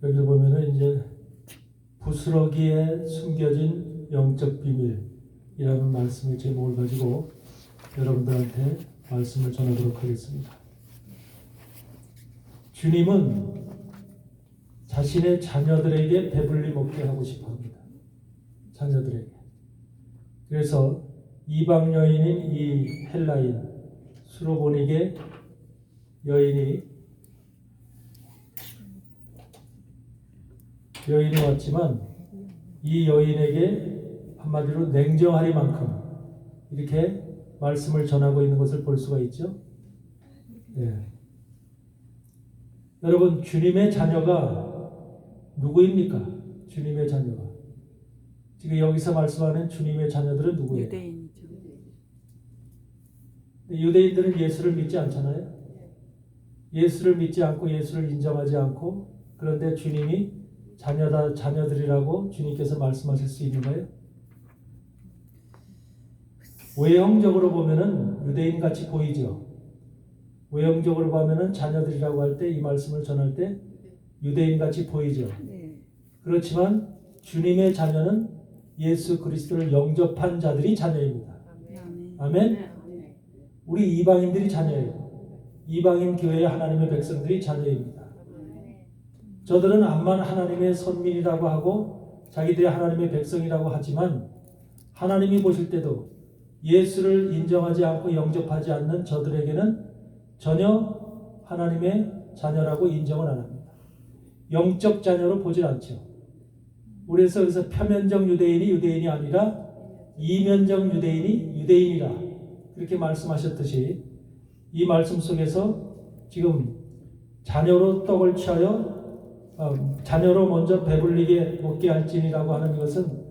여기 보면은 이제 부스러기에 숨겨진 영적 비밀이라는 말씀의 제목을 가지고 여러분들한테 말씀을 전하도록 하겠습니다. 주님은 자신의 자녀들에게 배불리 먹게 하고 싶어 합니다. 자녀들에게. 그래서 이방 여인인 이 헬라인 수로보니게 여인이 왔지만 이 여인에게 한마디로 냉정하리만큼 이렇게 말씀을 전하고 있는 것을 볼 수가 있죠. 네. 여러분, 주님의 자녀가 누구입니까? 주님의 자녀가. 지금 여기서 말씀하는 주님의 자녀들은 누구예요? 유대인이죠. 유대인들은 예수를 믿지 않잖아요. 예수를 믿지 않고 예수를 인정하지 않고, 그런데 주님이 자녀들이라고 주님께서 말씀하실 수 있는가요? 외형적으로 보면은 유대인 같이 보이죠. 외형적으로 보면은 자녀들이라고 할 때 이 말씀을 전할 때 유대인 같이 보이죠. 그렇지만 주님의 자녀는 예수 그리스도를 영접한 자들이 자녀입니다. 아멘. 우리 이방인들이 자녀예요. 이방인 교회의 하나님의 백성들이 자녀입니다. 저들은 암만 하나님의 선민이라고 하고 자기들이 하나님의 백성이라고 하지만 하나님이 보실 때도 예수를 인정하지 않고 영접하지 않는 저들에게는 전혀 하나님의 자녀라고 인정을 안 합니다. 영적 자녀로 보질 않죠. 그래서 표면적 유대인이 유대인이 아니라 이면적 유대인이 유대인이라 그렇게 말씀하셨듯이 이 말씀 속에서 지금 자녀로 떡을 취하여 자녀로 먼저 배불리게 먹게 할지니라고 하는 것은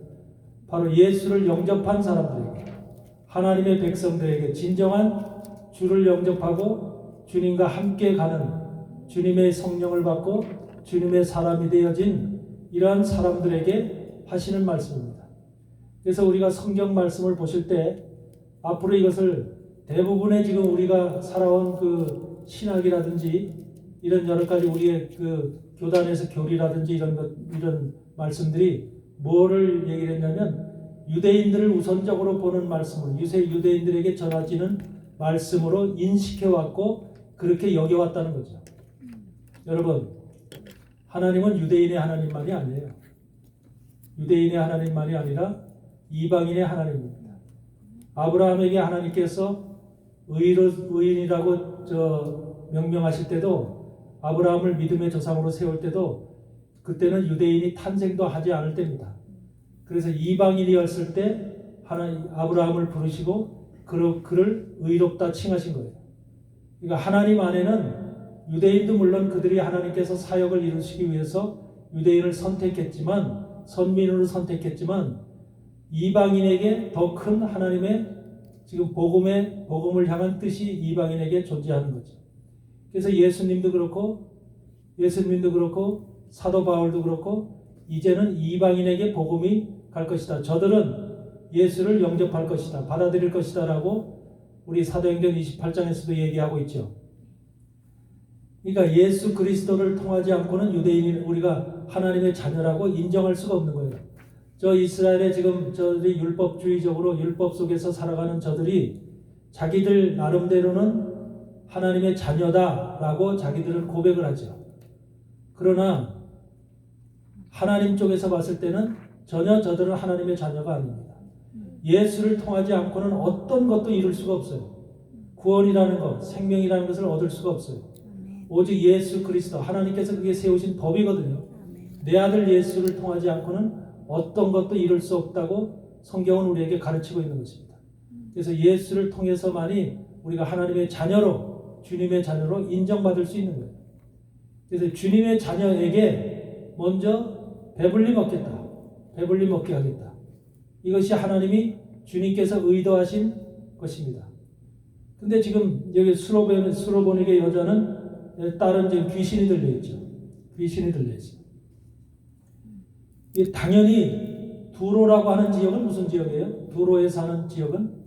바로 예수를 영접한 사람들에게 하나님의 백성들에게 진정한 주를 영접하고 주님과 함께 가는 주님의 성령을 받고 주님의 사람이 되어진 이러한 사람들에게 하시는 말씀입니다. 그래서 우리가 성경 말씀을 보실 때 앞으로 이것을 대부분의 지금 우리가 살아온 그 신학이라든지 이런 여러 가지 우리의 그 교단에서 교리라든지 이런 말씀들이 뭐를 얘기를 했냐면 유대인들을 우선적으로 보는 말씀으로 유대인들에게 전하지는 말씀으로 인식해왔고 그렇게 여겨왔다는 거죠. 여러분, 하나님은 유대인의 하나님만이 아니에요. 유대인의 하나님만이 아니라 이방인의 하나님입니다. 아브라함에게 하나님께서 의인이라고 명명하실 때도 아브라함을 믿음의 조상으로 세울 때도 그때는 유대인이 탄생도 하지 않을 때입니다. 그래서 이방인이었을 때 아브라함을 부르시고 그를 의롭다 칭하신 거예요. 그러니까 하나님 안에는 유대인도 물론 그들이 하나님께서 사역을 이루시기 위해서 유대인을 선택했지만 선민으로 선택했지만 이방인에게 더 큰 하나님의 지금 복음을 향한 뜻이 이방인에게 존재하는 거죠. 그래서 예수님도 그렇고 사도 바울도 그렇고 이제는 이방인에게 복음이 갈 것이다. 저들은 예수를 영접할 것이다. 받아들일 것이다 라고 우리 사도행전 28장에서도 얘기하고 있죠. 그러니까 예수 그리스도를 통하지 않고는 유대인이 우리가 하나님의 자녀라고 인정할 수가 없는 거예요. 저 이스라엘의 지금 저들이 율법주의적으로 율법 속에서 살아가는 저들이 자기들 나름대로는 하나님의 자녀다라고 자기들은 고백을 하죠. 그러나 하나님 쪽에서 봤을 때는 전혀 저들은 하나님의 자녀가 아닙니다. 예수를 통하지 않고는 어떤 것도 이룰 수가 없어요. 구원이라는 것, 생명이라는 것을 얻을 수가 없어요. 오직 예수 그리스도, 하나님께서 그게 세우신 법이거든요. 내 아들 예수를 통하지 않고는 어떤 것도 이룰 수 없다고 성경은 우리에게 가르치고 있는 것입니다. 그래서 예수를 통해서만이 우리가 하나님의 자녀로, 주님의 자녀로 인정받을 수 있는 거예요. 그래서 주님의 자녀에게 먼저 배불리 먹겠다. 배불리 먹게 하겠다. 이것이 하나님이 주님께서 의도하신 것입니다. 근데 지금 여기 수로보니게 여자는 딸은 지금 귀신이 들려있죠. 귀신이 들려있어요. 당연히 두로라고 하는 지역은 무슨 지역이에요? 두로에 사는 지역은?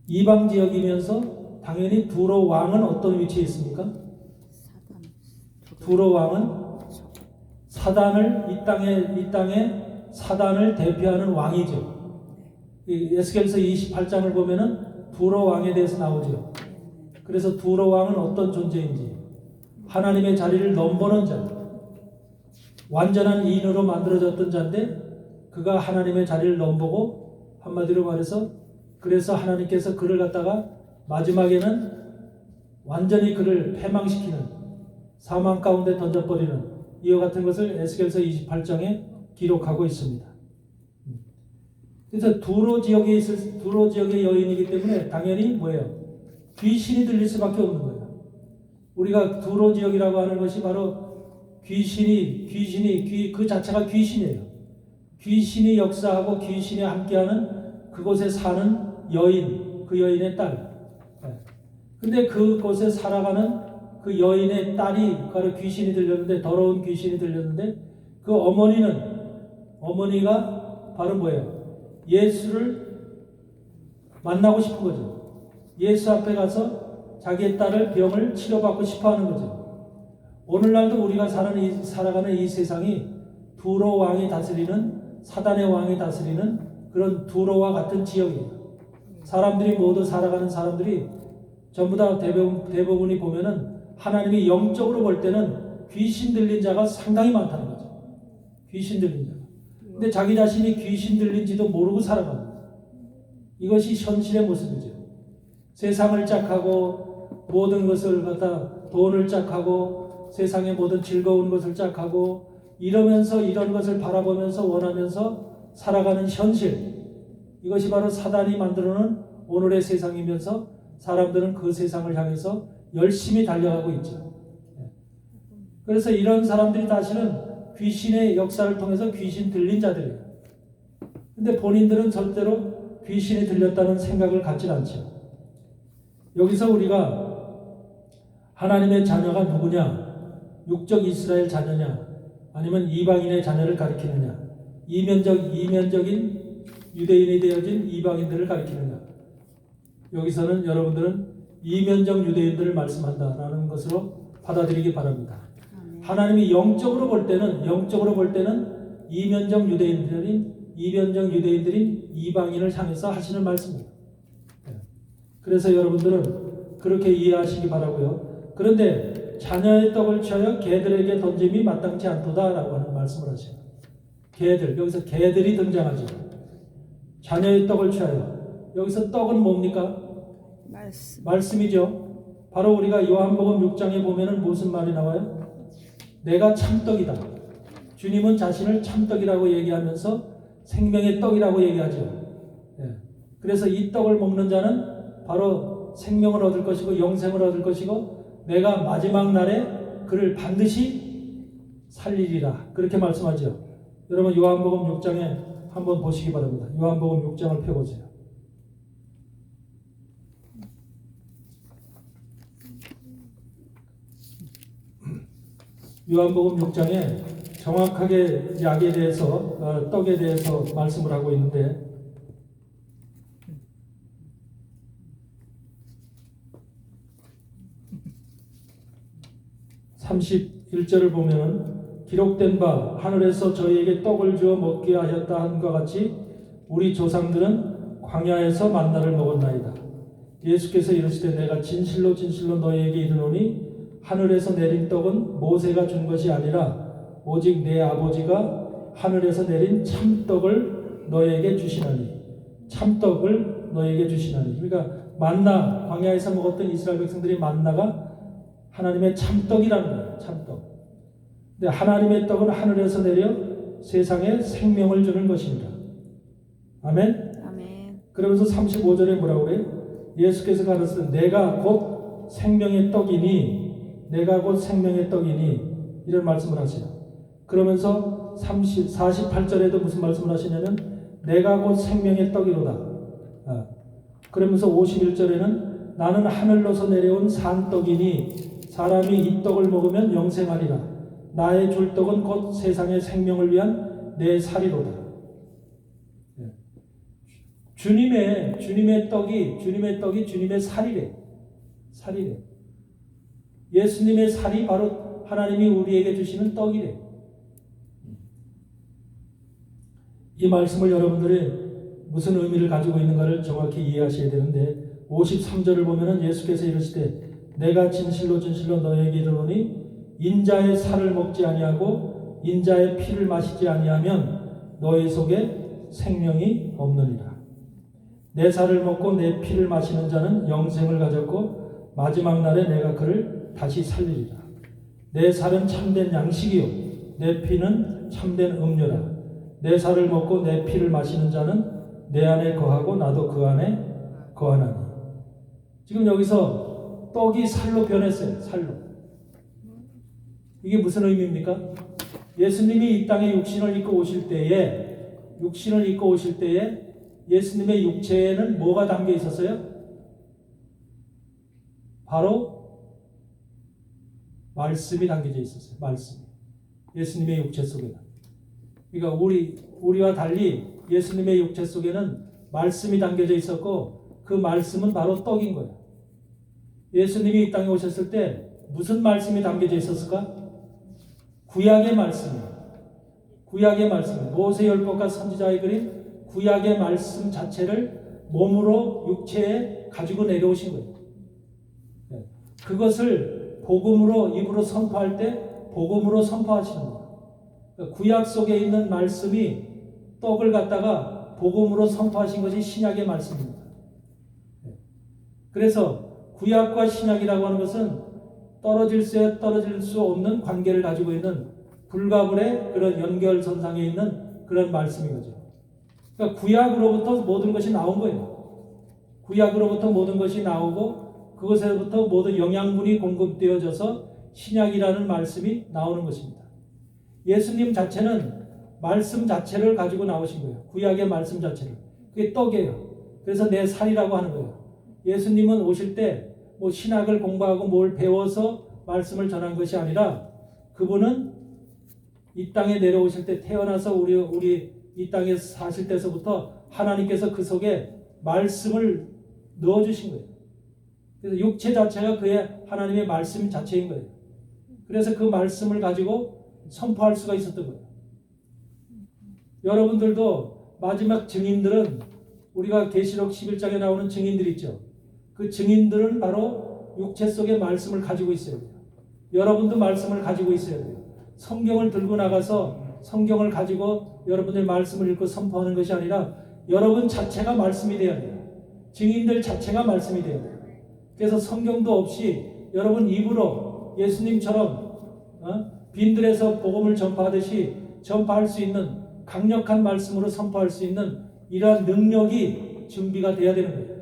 이방 지역이면서 당연히 두로 왕은 어떤 위치에 있습니까? 두로 왕은 사단을 이 땅에 사단을 대표하는 왕이죠. 이 에스겔서 28장을 보면은 두로 왕에 대해서 나오죠. 그래서 두로 왕은 어떤 존재인지, 하나님의 자리를 넘보는 자, 완전한 인으로 만들어졌던 자인데 그가 하나님의 자리를 넘보고, 한마디로 말해서 그래서 하나님께서 그를 갖다가 마지막에는 완전히 그를 패망시키는, 사망 가운데 던져버리는 이와 같은 것을 에스겔서 28장에 기록하고 있습니다. 그래서 두로 지역의 여인이기 때문에 당연히 뭐예요? 귀신이 들릴 수밖에 없는 거예요. 우리가 두로 지역이라고 하는 것이 바로 귀신이 그 자체가 귀신이에요. 귀신이 역사하고 귀신이 함께하는 그곳에 사는 여인, 그 여인의 딸. 근데 그곳에 살아가는 그 여인의 딸이 바로 귀신이 들렸는데, 더러운 귀신이 들렸는데, 그 어머니가 바로 뭐예요? 예수를 만나고 싶은 거죠. 예수 앞에 가서 자기의 딸을 병을 치료받고 싶어 하는 거죠. 오늘날도 우리가 살아가는 이 세상이 두로 왕이 다스리는, 사단의 왕이 다스리는 그런 두로와 같은 지역이에요. 사람들이 모두 살아가는 사람들이 전부 다 대부분이 보면은 하나님이 영적으로 볼 때는 귀신 들린 자가 상당히 많다는 거죠. 귀신 들린 자가. 근데 자기 자신이 귀신 들린지도 모르고 살아가는 거예요. 이것이 현실의 모습이죠. 세상을 짝하고 모든 것을 갖다 돈을 짝하고 세상의 모든 즐거운 것을 짝하고 이러면서 이런 것을 바라보면서 원하면서 살아가는 현실. 이것이 바로 사단이 만들어놓은 오늘의 세상이면서 사람들은 그 세상을 향해서 열심히 달려가고 있죠. 그래서 이런 사람들이 사실은 귀신의 역사를 통해서 귀신 들린 자들이에요. 근데 본인들은 절대로 귀신이 들렸다는 생각을 갖지 않죠. 여기서 우리가 하나님의 자녀가 누구냐, 육적 이스라엘 자녀냐, 아니면 이방인의 자녀를 가리키느냐, 이면적인 유대인이 되어진 이방인들을 가리키느냐. 여기서는 여러분들은 이면적 유대인들을 말씀한다라는 것으로 받아들이기 바랍니다. 하나님이 영적으로 볼 때는 이면적 유대인들인 이방인을 향해서 하시는 말씀입니다. 그래서 여러분들은 그렇게 이해하시기 바라고요. 그런데 자녀의 떡을 취하여 개들에게 던짐이 마땅치 않도다라고 하는 말씀을 하셔요. 개들, 여기서 개들이 등장하죠. 자녀의 떡을 취하여. 여기서 떡은 뭡니까? 말씀이죠. 바로 우리가 요한복음 6장에 보면은 무슨 말이 나와요? 내가 참떡이다. 주님은 자신을 참떡이라고 얘기하면서 생명의 떡이라고 얘기하죠. 그래서 이 떡을 먹는 자는 바로 생명을 얻을 것이고 영생을 얻을 것이고 내가 마지막 날에 그를 반드시 살리리라. 그렇게 말씀하죠. 여러분 요한복음 6장에 한번 보시기 바랍니다. 요한복음 6장을 펴보세요. 요한복음 6장에 정확하게 약에 대해서 떡에 대해서 말씀을 하고 있는데 31절을 보면 기록된 바 하늘에서 저희에게 떡을 주어 먹게 하였다 한과 같이 우리 조상들은 광야에서 만나를 먹었나이다. 예수께서 이르시되 내가 진실로 너희에게 이르노니 하늘에서 내린 떡은 모세가 준 것이 아니라 오직 내 아버지가 하늘에서 내린 참떡을 너희에게 주시나니. 참떡을 너희에게 주시나니. 그러니까 만나, 광야에서 먹었던 이스라엘 백성들이 만나가 하나님의 참떡이라는 거예요. 참떡. 근데 하나님의 떡은 하늘에서 내려 세상에 생명을 주는 것입니다. 아멘? 아멘. 그러면서 35절에 뭐라고 그래요? 예수께서 가르치되 내가 곧 생명의 떡이니 이런 말씀을 하세요. 그러면서 48절에도 무슨 말씀을 하시냐면 내가 곧 생명의 떡이로다. 그러면서 51절에는 나는 하늘로서 내려온 산떡이니 사람이 이 떡을 먹으면 영생하리라. 나의 줄 떡은 곧 세상의 생명을 위한 내 살이로다. 주님의 떡이 주님의 살이래. 예수님의 살이 바로 하나님이 우리에게 주시는 떡이래. 이 말씀을 여러분들이 무슨 의미를 가지고 있는가를 정확히 이해하셔야 되는데 53절을 보면은 예수께서 이르시되 내가 진실로 진실로 너희에게 이르노니 인자의 살을 먹지 아니하고 인자의 피를 마시지 아니하면 너희 속에 생명이 없느니라. 내 살을 먹고 내 피를 마시는 자는 영생을 가졌고 마지막 날에 내가 그를 다시 살리리라. 내 살은 참된 양식이요 내 피는 참된 음료라. 내 살을 먹고 내 피를 마시는 자는 내 안에 거하고 나도 그 안에 거하나니. 지금 여기서 떡이 살로 변했어요. 살로. 이게 무슨 의미입니까? 예수님이 이 땅에 육신을 입고 오실 때에 예수님의 육체에는 뭐가 담겨 있었어요? 바로 말씀이 담겨져 있었어요. 말씀. 예수님의 육체 속에는. 그러니까 우리와 달리 예수님의 육체 속에는 말씀이 담겨져 있었고 그 말씀은 바로 떡인 거예요. 예수님이 이 땅에 오셨을 때 무슨 말씀이 담겨져 있었을까? 구약의 말씀이에요. 구약의 말씀. 모세 율법과 선지자의 그린 구약의 말씀 자체를 몸으로 육체에 가지고 내려오신 거예요. 그것을 복음으로 입으로 선포할 때 복음으로 선포하시는 거예요. 구약 속에 있는 말씀이 떡을 갖다가 복음으로 선포하신 것이 신약의 말씀입니다. 그래서 구약과 신약이라고 하는 것은 떨어질 수 없는 관계를 가지고 있는 불가분의 그런 연결선상에 있는 그런 말씀인 거죠. 그러니까 구약으로부터 모든 것이 나온 거예요. 구약으로부터 모든 것이 나오고 그것에부터 모든 영양분이 공급되어져서 신약이라는 말씀이 나오는 것입니다. 예수님 자체는 말씀 자체를 가지고 나오신 거예요. 구약의 말씀 자체를. 그게 떡이에요. 그래서 내 살이라고 하는 거예요. 예수님은 오실 때 뭐 신학을 공부하고 뭘 배워서 말씀을 전한 것이 아니라 그분은 이 땅에 내려오실 때 태어나서 우리 이 땅에 사실 때서부터 하나님께서 그 속에 말씀을 넣어주신 거예요. 그래서 육체 자체가 그의 하나님의 말씀 자체인 거예요. 그래서 그 말씀을 가지고 선포할 수가 있었던 거예요. 여러분들도 마지막 증인들은 우리가 계시록 11장에 나오는 증인들이 있죠. 그 증인들은 바로 육체 속의 말씀을 가지고 있어야 돼요. 여러분도 말씀을 가지고 있어야 돼요. 성경을 들고 나가서 성경을 가지고 여러분들 말씀을 읽고 선포하는 것이 아니라 여러분 자체가 말씀이 되어야 돼요. 증인들 자체가 말씀이 되어야 돼요. 그래서 성경도 없이 여러분 입으로 예수님처럼 빈들에서 복음을 전파하듯이 전파할 수 있는 강력한 말씀으로 선포할 수 있는 이러한 능력이 준비가 돼야 되는 거예요.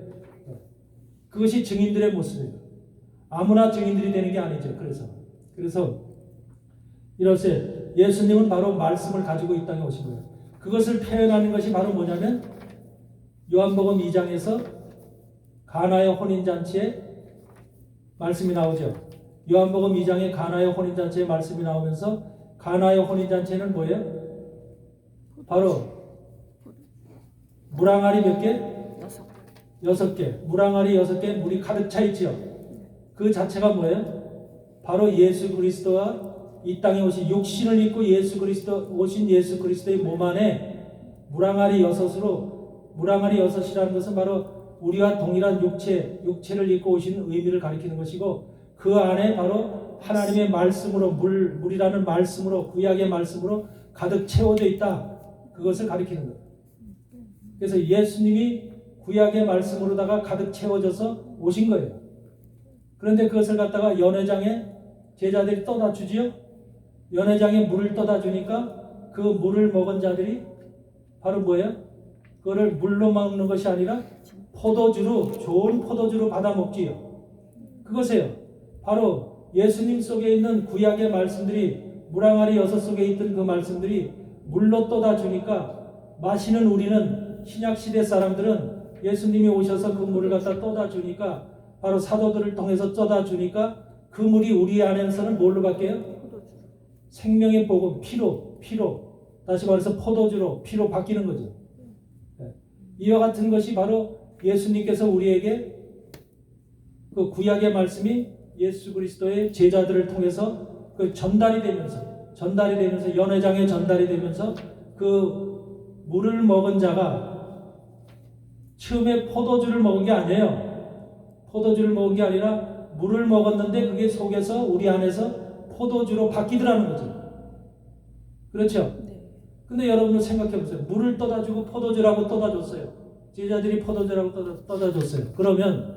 그것이 증인들의 모습이에요. 아무나 증인들이 되는 게 아니죠. 그래서 이렇게 예수님은 바로 말씀을 가지고 이 땅에 오신 거예요. 그것을 표현하는 것이 바로 뭐냐면 요한복음 2장에서 가나의 혼인잔치에 말씀이 나오죠. 요한복음 2장에 가나의 혼인잔치에 말씀이 나오면서 가나의 혼인잔치는 뭐예요? 바로 물항아리 몇 개? 6개. 물항아리 6개 물이 가득 차 있지요. 그 자체가 뭐예요? 바로 예수 그리스도와 이 땅에 오신 육신을 입고 오신 예수 그리스도의 몸 안에 물항아리 6으로 물항아리 6이라는 것은 바로 우리와 동일한 육체를 입고 오신 의미를 가리키는 것이고 그 안에 바로 하나님의 말씀으로 물이라는 말씀으로 구약의 말씀으로 가득 채워져 있다. 그것을 가리키는 거예요. 그래서 예수님이 구약의 말씀으로다가 가득 채워져서 오신 거예요. 그런데 그것을 갖다가 연회장에 제자들이 떠다 주지요. 연회장에 물을 떠다 주니까 그 물을 먹은 자들이 바로 뭐예요? 그거를 물로 먹는 것이 아니라 좋은 포도주로 받아 먹지요. 그것이에요. 바로 예수님 속에 있는 구약의 말씀들이 물항아리 6 속에 있던 그 말씀들이 물로 떠다 주니까 마시는 우리는 신약시대 사람들은 예수님이 오셔서 그 물을 갖다 떠다 주니까 바로 사도들을 통해서 떠다 주니까 그 물이 우리 안에서는 뭘로 바뀌어요? 생명의 복음, 피로 다시 말해서 포도주로 피로 바뀌는 거죠. 이와 같은 것이 바로 예수님께서 우리에게 그 구약의 말씀이 예수 그리스도의 제자들을 통해서 그 전달이 되면서 연회장에 전달이 되면서 그 물을 먹은 자가 처음에 포도주를 먹은 게 아니에요. 포도주를 먹은 게 아니라 물을 먹었는데 그게 속에서 우리 안에서 포도주로 바뀌더라는 거죠. 그렇죠? 근데 여러분들 생각해 보세요. 물을 떠다 주고 포도주라고 떠다 줬어요. 제자들이 포도주라고 떠다 줬어요. 그러면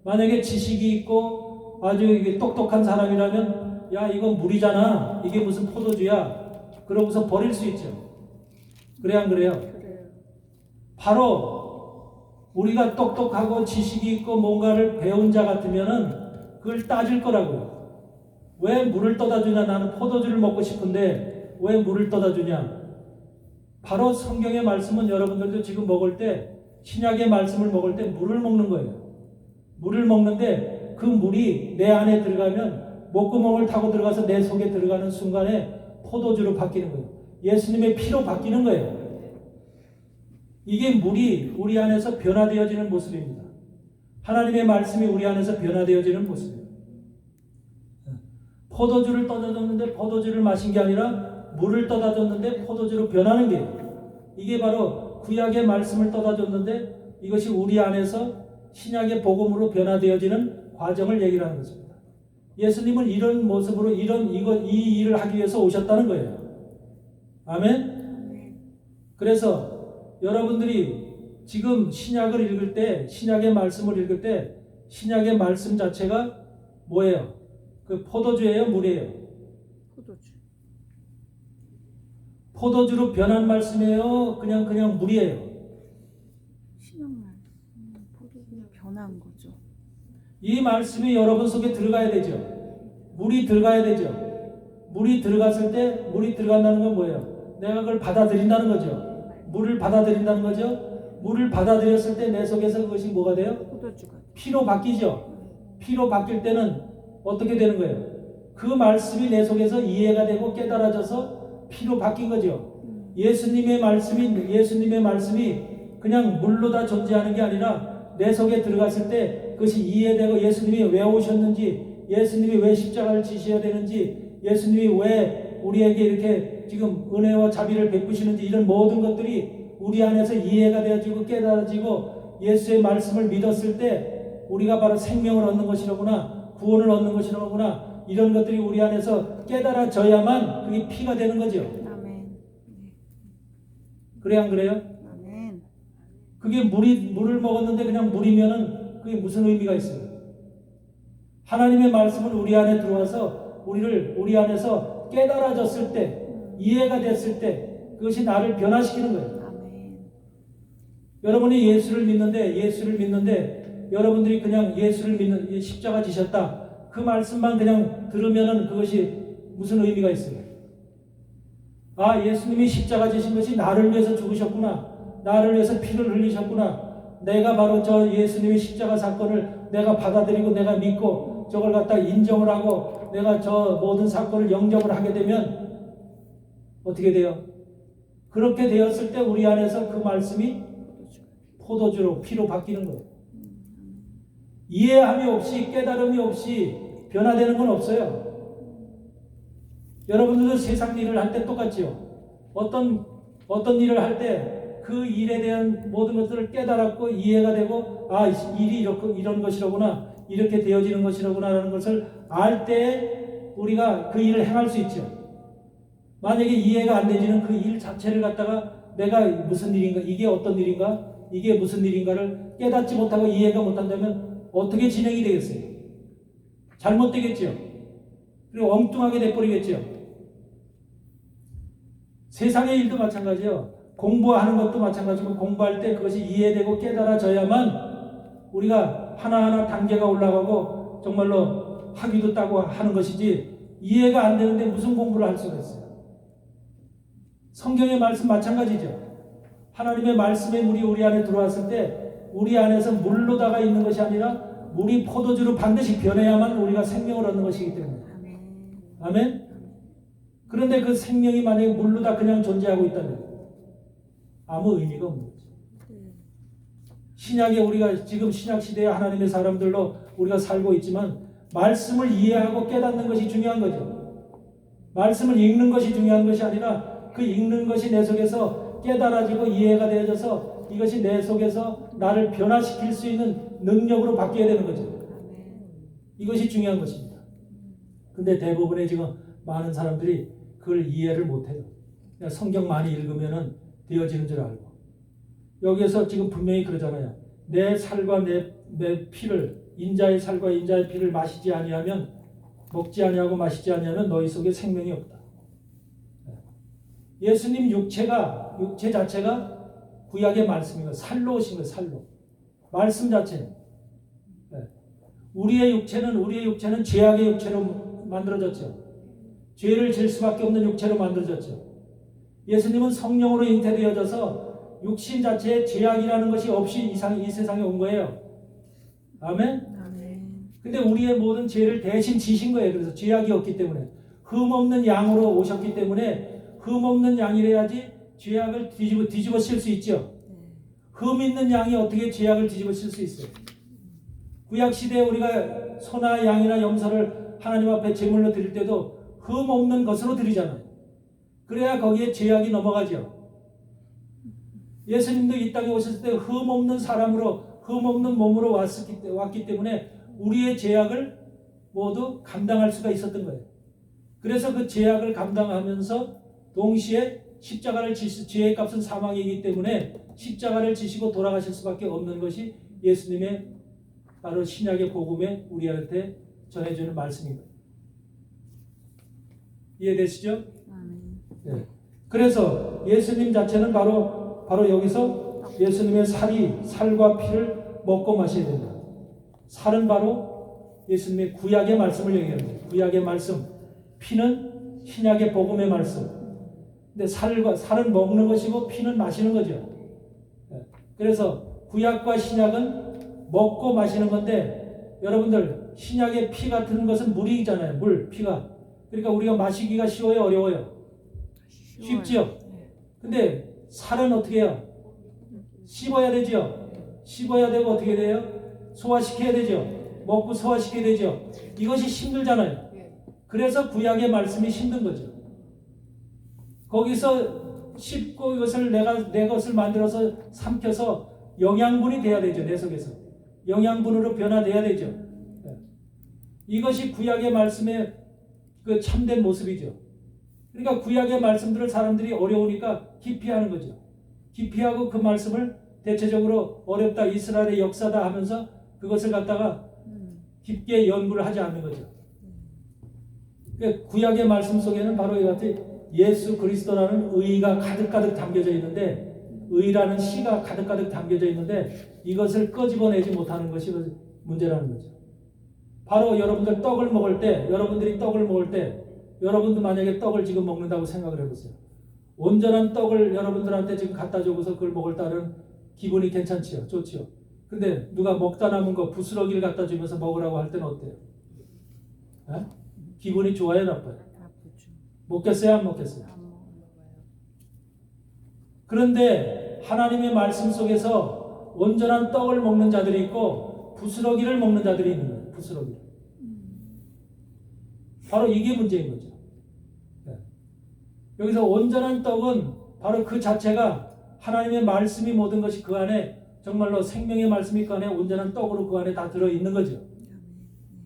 만약에 지식이 있고 아주 이게 똑똑한 사람이라면 야 이건 물이잖아. 이게 무슨 포도주야. 그러고서 버릴 수 있죠. 그래 안 그래요? 바로 우리가 똑똑하고 지식이 있고 뭔가를 배운 자 같으면은 그걸 따질 거라고요. 왜 물을 떠다 주냐? 나는 포도주를 먹고 싶은데 왜 물을 떠다 주냐? 바로 성경의 말씀은 여러분들도 지금 먹을 때 신약의 말씀을 먹을 때 물을 먹는 거예요. 물을 먹는데 그 물이 내 안에 들어가면 목구멍을 타고 들어가서 내 속에 들어가는 순간에 포도주로 바뀌는 거예요. 예수님의 피로 바뀌는 거예요. 이게 물이 우리 안에서 변화되어지는 모습입니다. 하나님의 말씀이 우리 안에서 변화되어지는 모습이에요. 포도주를 떠다 줬는데 포도주를 마신 게 아니라 물을 떠다 줬는데 포도주로 변하는 게 이게 바로 구약의 말씀을 떠다 줬는데 이것이 우리 안에서 신약의 복음으로 변화되어지는 과정을 얘기를 하는 것입니다. 예수님은 이런 모습으로 이 일을 하기 위해서 오셨다는 거예요. 아멘? 그래서 여러분들이 지금 신약을 읽을 때, 신약의 말씀을 읽을 때 신약의 말씀 자체가 뭐예요? 그 포도주예요? 물이에요? 포도주로 변한 말씀이에요? 그냥 물이에요? 신약 말씀, 포도주로 변한 거죠. 이 말씀이 여러분 속에 들어가야 되죠. 물이 들어가야 되죠. 물이 들어갔을 때 물이 들어간다는 건 뭐예요? 내가 그걸 받아들인다는 거죠. 물을 받아들인다는 거죠. 물을 받아들였을 때 내 속에서 그것이 뭐가 돼요? 포도주가 피로 바뀌죠. 피로 바뀔 때는 어떻게 되는 거예요? 그 말씀이 내 속에서 이해가 되고 깨달아져서 피로 바뀐 거죠. 예수님의 말씀이 그냥 물로 다 존재하는 게 아니라 내 속에 들어갔을 때 그것이 이해되고 예수님이 왜 오셨는지, 예수님이 왜 십자가를 지셔야 되는지, 예수님이 왜 우리에게 이렇게 지금 은혜와 자비를 베푸시는지 이런 모든 것들이 우리 안에서 이해가 되어지고 깨달아지고 예수의 말씀을 믿었을 때 우리가 바로 생명을 얻는 것이로구나, 구원을 얻는 것이로구나, 이런 것들이 우리 안에서 깨달아져야만 그게 피가 되는 거죠. 아멘. 그래 안 그래요? 아멘. 그게 물을 먹었는데 그냥 물이면은 그게 무슨 의미가 있어요? 하나님의 말씀은 우리 안에 들어와서 우리 안에서 깨달아졌을 때, 이해가 됐을 때 그것이 나를 변화시키는 거예요. 아멘. 여러분이 예수를 믿는데 여러분들이 그냥 예수를 믿는 십자가 지셨다. 그 말씀만 그냥 들으면은 그것이 무슨 의미가 있어요? 아, 예수님이 십자가 지신 것이 나를 위해서 죽으셨구나. 나를 위해서 피를 흘리셨구나. 내가 바로 저 예수님의 십자가 사건을 내가 받아들이고 내가 믿고 저걸 갖다 인정을 하고 내가 저 모든 사건을 영접을 하게 되면 어떻게 돼요? 그렇게 되었을 때 우리 안에서 그 말씀이 포도주로 피로 바뀌는 거예요. 이해함이 없이 깨달음이 없이 변화되는 건 없어요. 여러분들도 세상 일을 할 때 똑같지요. 어떤 일을 할 때 그 일에 대한 모든 것들을 깨달았고 이해가 되고 아, 일이 이런 것이로구나, 이렇게 되어지는 것이로구나라는 것을 알 때 우리가 그 일을 행할 수 있죠. 만약에 이해가 안 되지는 그 일 자체를 갖다가 내가 무슨 일인가, 이게 어떤 일인가, 이게 무슨 일인가를 깨닫지 못하고 이해가 못한다면 어떻게 진행이 되겠어요? 잘못되겠죠. 그리고 엉뚱하게 돼버리겠죠. 세상의 일도 마찬가지요. 공부하는 것도 마찬가지고 공부할 때 그것이 이해되고 깨달아져야만 우리가 하나하나 단계가 올라가고 정말로 학위도 따고 하는 것이지 이해가 안 되는데 무슨 공부를 할 수가 있어요. 성경의 말씀 마찬가지죠. 하나님의 말씀의 물이 우리 안에 들어왔을 때 우리 안에서 물로다가 있는 것이 아니라 물이 포도주로 반드시 변해야만 우리가 생명을 얻는 것이기 때문에. 아멘? 그런데 그 생명이 만약에 물로다 그냥 존재하고 있다면 아무 의미가 없는 거죠. 신약에 우리가 지금 신약 시대의 하나님의 사람들로 우리가 살고 있지만 말씀을 이해하고 깨닫는 것이 중요한 거죠. 말씀을 읽는 것이 중요한 것이 아니라 그 읽는 것이 내 속에서 깨달아지고 이해가 되어져서 이것이 내 속에서 나를 변화시킬 수 있는 능력으로 바뀌어야 되는 거죠. 아멘. 이것이 중요한 것입니다. 근데 대부분의 지금 많은 사람들이 그걸 이해를 못해요. 그냥 성경 많이 읽으면은 되어지는 줄 알고. 여기에서 지금 분명히 그러잖아요. 내 살과 내 피를, 인자의 살과 인자의 피를 마시지 아니하면, 먹지 아니하고 마시지 아니하면 너희 속에 생명이 없다. 예수님 육체 자체가 구약의 말씀이고 살로 오신 거예요. 살로. 말씀 자체는. 우리의 육체는 죄악의 육체로 만들어졌죠. 죄를 질 수밖에 없는 육체로 만들어졌죠. 예수님은 성령으로 잉태되어져서 육신 자체에 죄악이라는 것이 없이 이 세상에 온 거예요. 아멘? 아멘. 근데 우리의 모든 죄를 대신 지신 거예요. 그래서 죄악이 없기 때문에. 흠없는 양으로 오셨기 때문에 흠없는 양이래야지 죄악을 뒤집어 씌울 수 있죠. 흠 있는 양이 어떻게 죄악을 뒤집어 씌울 수 있어요? 구약시대에 우리가 소나 양이나 염소를 하나님 앞에 제물로 드릴 때도 흠 없는 것으로 드리잖아요. 그래야 거기에 죄악이 넘어가죠. 예수님도 이 땅에 오셨을 때 흠 없는 사람으로, 흠 없는 몸으로 왔기 때문에 우리의 죄악을 모두 감당할 수가 있었던 거예요. 그래서 그 죄악을 감당하면서 동시에 십자가를 죄의 값은 사망이기 때문에 십자가를 지시고 돌아가실 수밖에 없는 것이 예수님의 바로 신약의 복음에 우리한테 전해주는 말씀입니다. 이해되시죠? 아멘. 네. 그래서 예수님 자체는 바로 여기서 예수님의 살과 피를 먹고 마셔야 된다. 살은 바로 예수님의 구약의 말씀을 얘기합니다. 구약의 말씀, 피는 신약의 복음의 말씀. 근데 살은 먹는 것이고 피는 마시는 거죠. 그래서 구약과 신약은 먹고 마시는 건데 여러분들 신약의 피 같은 것은 물이잖아요. 피가. 그러니까 우리가 마시기가 쉬워요, 어려워요? 쉽죠? 근데 살은 어떻게 해요? 씹어야 되죠? 씹어야 되고 어떻게 돼요? 소화시켜야 되죠? 먹고 소화시켜야 되죠? 이것이 힘들잖아요. 그래서 구약의 말씀이 힘든 거죠. 거기서 씹고 이것을 내 것을 만들어서 삼켜서 영양분이 돼야 되죠. 내 속에서. 영양분으로 변화돼야 되죠. 이것이 구약의 말씀의 그 참된 모습이죠. 그러니까 구약의 말씀들을 사람들이 어려우니까 기피하는 거죠. 기피하고 그 말씀을 대체적으로 어렵다, 이스라엘의 역사다 하면서 그것을 갖다가 깊게 연구를 하지 않는 거죠. 그러니까 구약의 말씀 속에는 바로 이같이 예수 그리스도라는 의가 가득가득 담겨져 있는데, 의라는 씨가 가득가득 담겨져 있는데 이것을 끄집어내지 못하는 것이 문제라는 거죠. 바로 여러분들이 떡을 먹을 때 여러분도 만약에 떡을 지금 먹는다고 생각을 해보세요. 온전한 떡을 여러분들한테 지금 갖다 주고서 그걸 먹을 때는 기분이 괜찮지요? 좋지요? 근데 누가 먹다 남은 거 부스러기를 갖다 주면서 먹으라고 할 때는 어때요? 에? 기분이 좋아요, 나빠요? 먹겠어요, 안 먹겠어요? 그런데 하나님의 말씀 속에서 온전한 떡을 먹는 자들이 있고 부스러기를 먹는 자들이 있는 거예요. 부스러기. 바로 이게 문제인 거죠. 여기서 온전한 떡은 바로 그 자체가 하나님의 말씀이 모든 것이 그 안에 정말로 생명의 말씀이 그 안에 온전한 떡으로 그 안에 다 들어있는 거죠.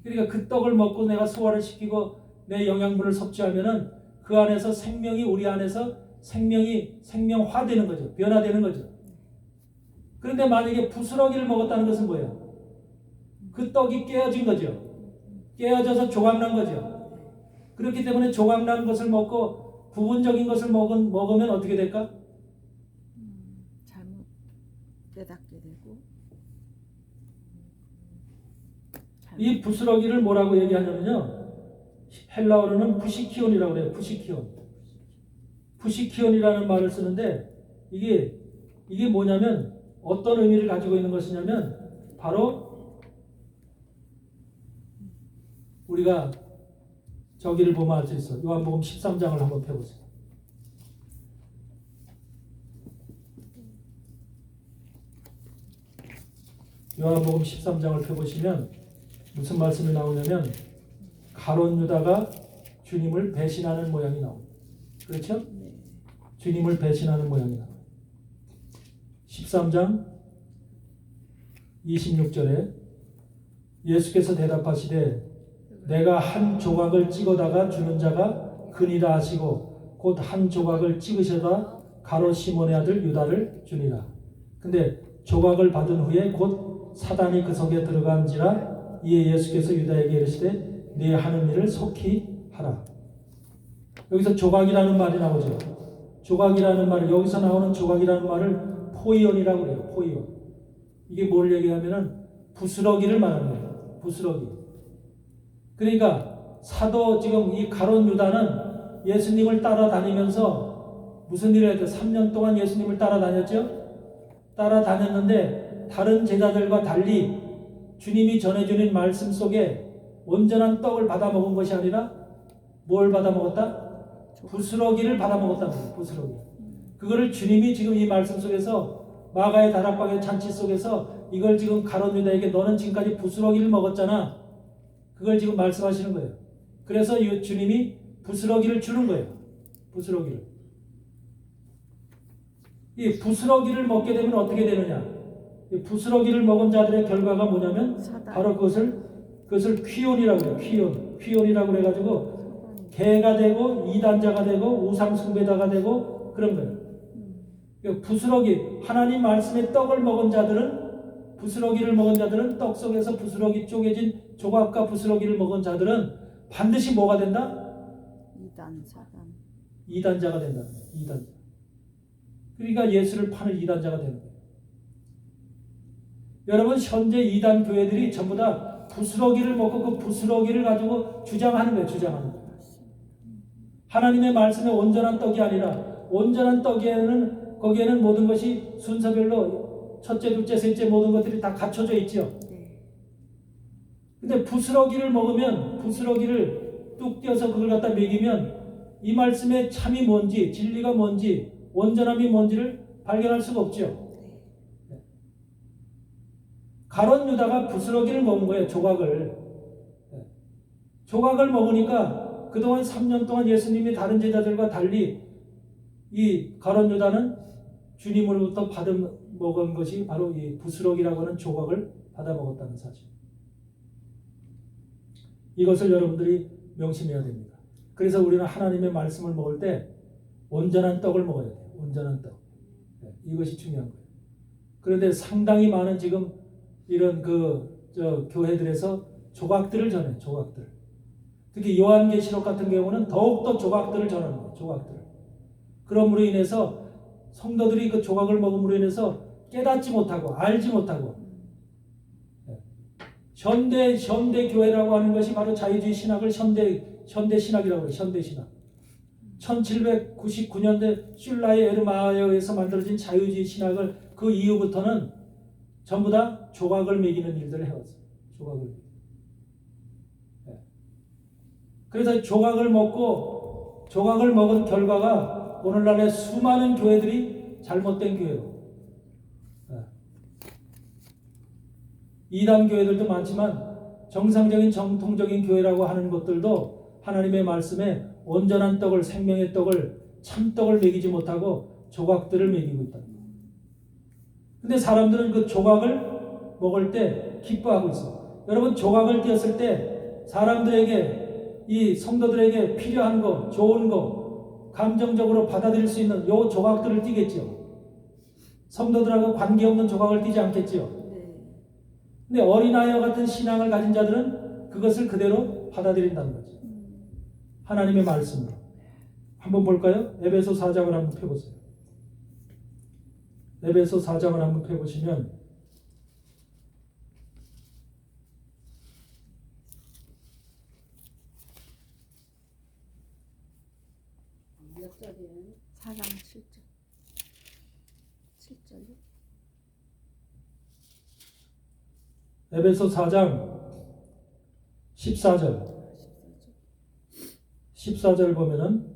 그러니까 그 떡을 먹고 내가 소화를 시키고 내 영양분을 섭취하면은 그 안에서 생명이 우리 안에서 생명화되는 거죠. 변화되는 거죠. 그런데 만약에 부스러기를 먹었다는 것은 뭐예요? 그 떡이 깨어진 거죠. 깨어져서 조각난 거죠. 그렇기 때문에 조각난 것을 먹고 부분적인 것을 먹으면 어떻게 될까? 잘못 깨닫게 되고. 이 부스러기를 뭐라고 얘기하냐면요. 헬라어로는 푸시키온이라고 해요. 푸시키온이라는 말을 쓰는데 이게 뭐냐면 어떤 의미를 가지고 있는 것이냐면 바로 우리가 저기를 보면 알 수 있어. 요한복음 13장을 한번 펴보세요. 요한복음 13장을 펴보시면 무슨 말씀이 나오냐면 가룟 유다가 주님을 배신하는 모양이 나옵니다. 그렇죠? 주님을 배신하는 모양이 나옵니다. 13장 26절에 예수께서 대답하시되 내가 한 조각을 찍어다가 주는 자가 그니라 하시고 곧 한 조각을 찍으셔다 가롯 시몬의 아들 유다를 주니라. 근데 조각을 받은 후에 곧 사단이 그 속에 들어간지라. 이에 예수께서 유다에게 이르시되 네 하는 일을 속히 하라. 여기서 조각이라는 말이 나오죠. 조각이라는 말을, 여기서 나오는 조각이라는 말을 포이온이라고 그래요. 포이온. 이게 뭘 얘기하면은 부스러기를 말하는 거예요. 부스러기. 그러니까 사도 지금 이 가롯 유다는 예수님을 따라다니면서 무슨 일을 했죠? 3년 동안 예수님을 따라다녔죠? 따라다녔는데 다른 제자들과 달리 주님이 전해주는 말씀 속에 온전한 떡을 받아 먹은 것이 아니라 뭘 받아 먹었다? 부스러기를 받아 먹었다는 거예요. 부스러기. 그거를 주님이 지금 이 말씀 속에서 마가의 다락방의 잔치 속에서 이걸 지금 가롯 유다에게 너는 지금까지 부스러기를 먹었잖아. 그걸 지금 말씀하시는 거예요. 그래서 이 주님이 부스러기를 주는 거예요. 부스러기를. 이 부스러기를 먹게 되면 어떻게 되느냐? 이 부스러기를 먹은 자들의 결과가 뭐냐면 바로 그것을 퀴온이라고 해요. 퀴온이라고 해가지고 개가 되고 이단자가 되고 우상숭배자가 되고 그런 거예요. 부스러기, 하나님 말씀의 떡을 먹은 자들은, 부스러기를 먹은 자들은, 떡 속에서 부스러기 쪼개진 조각과 부스러기를 먹은 자들은 반드시 뭐가 된다? 이단자가 된다. 이단자. 그러니까 예수를 파는 이단자가 되는 거예요. 여러분, 현재 이단 교회들이 전부 다 부스러기를 먹고 그 부스러기를 가지고 주장하는 거예요. 주장하는 거예요. 하나님의 말씀의 온전한 떡이 아니라, 온전한 떡에는 거기에는 모든 것이 순서별로 첫째, 둘째, 셋째 모든 것들이 다 갖춰져 있죠. 근데 부스러기를 먹으면, 부스러기를 뚝 떼어서 그걸 갖다 먹이면 이 말씀의 참이 뭔지, 진리가 뭔지, 온전함이 뭔지를 발견할 수가 없죠. 가롯 유다가 부스러기를 먹은 거예요. 조각을. 조각을 먹으니까 그동안 3년 동안 예수님이 다른 제자들과 달리 이 가롯 유다는 주님으로부터 먹은 것이 바로 이 부스러기라고 하는 조각을 받아 먹었다는 사실. 이것을 여러분들이 명심해야 됩니다. 그래서 우리는 하나님의 말씀을 먹을 때 온전한 떡을 먹어야 돼요. 온전한 떡. 이것이 중요한 거예요. 그런데 상당히 많은 지금 이런 교회들에서 조각들을 전해. 조각들. 특히 요한계시록 같은 경우는 더욱더 조각들을 전하는 거예요. 조각들을. 그럼으로 인해서 성도들이 그 조각을 먹음으로 인해서 깨닫지 못하고 알지 못하고, 현대 교회라고 하는 것이 바로 자유주의 신학을 현대 신학이라고 해요. 현대 신학. 1799년대 슐라이 에르마이어에서 만들어진 자유주의 신학을 그 이후부터는 전부 다 조각을 먹이는 일들을 해왔어요. 조각을. 그래서 조각을 먹은 결과가 오늘날의 수많은 교회들이 잘못된 교회로. 이단 교회들도 많지만 정상적인 정통적인 교회라고 하는 것들도 하나님의 말씀에 온전한 떡을, 생명의 떡을, 참떡을 먹이지 못하고 조각들을 먹이고 있다. 근데 사람들은 그 조각을 먹을 때 기뻐하고 있어요. 여러분, 조각을 띄었을 때 사람들에게, 이 성도들에게 필요한 거, 좋은 거, 감정적으로 받아들일 수 있는 요 조각들을 띄겠죠. 성도들하고 관계없는 조각을 띄지 않겠죠. 근데 어린아이와 같은 신앙을 가진 자들은 그것을 그대로 받아들인다는 거죠. 하나님의 말씀으로. 한번 볼까요? 에베소 4장을 한번 펴보세요. 에베소 4장을 한번 펴보시면 몇 절이에요? 4장 7절. 7절이요? 에베소 4장 14절 보면은